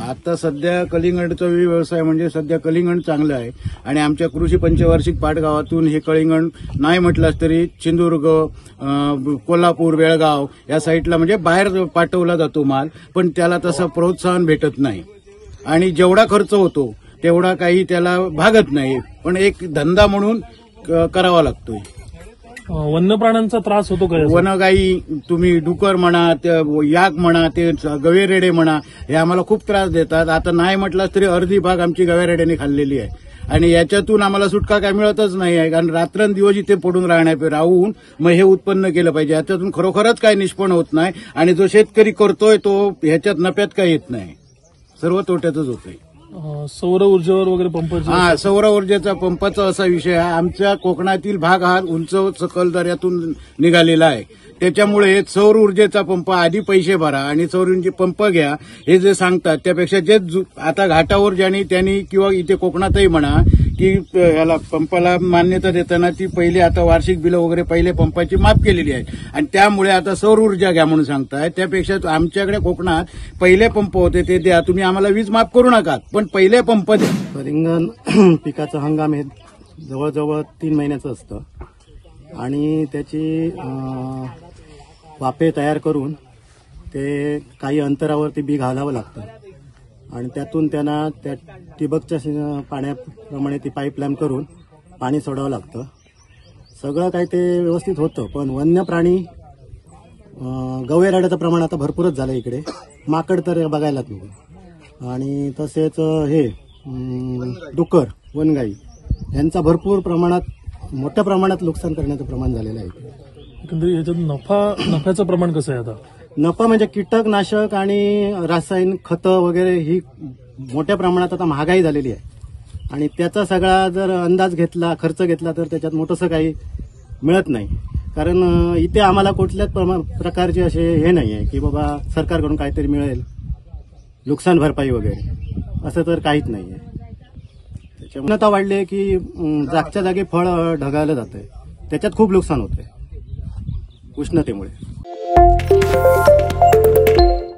आता सध्या कलिंगडचा व्यवसाय म्हणजे सध्या कलिंगड चांगलं आहे आणि आमच्या कृषी पंचवार्षिक पाटगावातून हे कलिंगड नाही म्हटलंच तरी सिंधुदुर्ग, कोल्हापूर, बेळगाव या साईडला म्हणजे बाहेर पाठवला जातो माल, पण त्याला तसं प्रोत्साहन भेटत नाही आणि जेवढा खर्च होतो तेवढा काही त्याला भागत नाही, पण एक धंदा म्हणून करावा लागतोय. वन्य प्राण्यांचा त्रास होतो का? वनगाई तुम्ही डुकर म्हणा, याक म्हणा, ते गवेरेडे म्हणा, हे आम्हाला खूप त्रास देतात. आता नाही म्हटलं तरी अर्धी भाग आमची गवेरेड्याने खाल्लेली आहे आणि याच्यातून आम्हाला सुटका काय मिळतच नाही आहे, कारण रात्रंदिवस इथे पडून राहून मग हे उत्पन्न केलं पाहिजे. याच्यातून खरोखरच काही निष्पन्न होत नाही आणि जो शेतकरी करतोय तो ह्याच्यात नफ्यात काही येत नाही, सर्व तोट्यातच होतंय. सौर ऊर्जेवर वगैरे पंप? सौर ऊर्जेचा पंपाचा असा विषय आहे. आमच्या कोकणातील भाग हा उंच सखल दऱ्यातून निघालेला आहे, त्याच्यामुळे सौर ऊर्जेचा पंप आधी पैसे भरा आणि सौर ऊर्जे पंप घ्या हे जे सांगतात त्यापेक्षा जे आता घाटावर ज्यांनी त्यांनी किंवा इथे कोकणातही म्हणा की याला पंपाला मान्यता देताना ती पहिले आता वार्षिक बिलं वगैरे पहिले पंपाची माफ केलेली आहे आणि त्यामुळे आता सौर ऊर्जा घ्या म्हणून सांगताय. त्यापेक्षा आमच्याकडे कोकणात पहिले पंप होते ते द्या, तुम्ही आम्हाला वीज माफ करू नका, पण पहिले पंप द्या. कलिंगड पिकाचं हंगाम हे जवळजवळ 3 महिन्याचं असतं आणि त्याची वाफे तयार करून ते काही अंतरावरती बी घालावं लागतं आणि त्यातून त्यांना त्या ठिबकच्या पाण्याप्रमाणे ती पाईपलाईन करून पाणी सोडावं लागतं. सगळं काही ते व्यवस्थित होतं, पण वन्य प्राणी गवेरेड्याचं प्रमाण आता भरपूरच झालं इकडे. माकड तर बघायलाच नको आणि तसेच हे डुकर, वनगाई यांचा भरपूर प्रमाणात मोठ्या प्रमाणात नुकसान करण्याचं प्रमाण झालेलं आहे. एकंदरीत याच्यात नफ्याचं प्रमाण कसं आहे? आता नफा म्हणजे कीटकनाशक आणि रासायनिक खतं वगैरे ही मोठ्या प्रमाणात आता महागाई झालेली आहे आणि त्याचा सगळा जर अंदाज घेतला, खर्च घेतला तर त्याच्यात मोठंसं काही मिळत नाही. कारण इथे आम्हाला कुठल्याच प्रकारचे असे हे नाही आहे की बाबा सरकारकडून काहीतरी मिळेल, नुकसान भरपाई वगैरे असं तर काहीच नाही आहे. त्याच्यामुळे उष्णता वाढली की जागच्या जागी फळ ढगाळलं जातंय, त्याच्यात खूप नुकसान होतंय उष्णतेमुळे.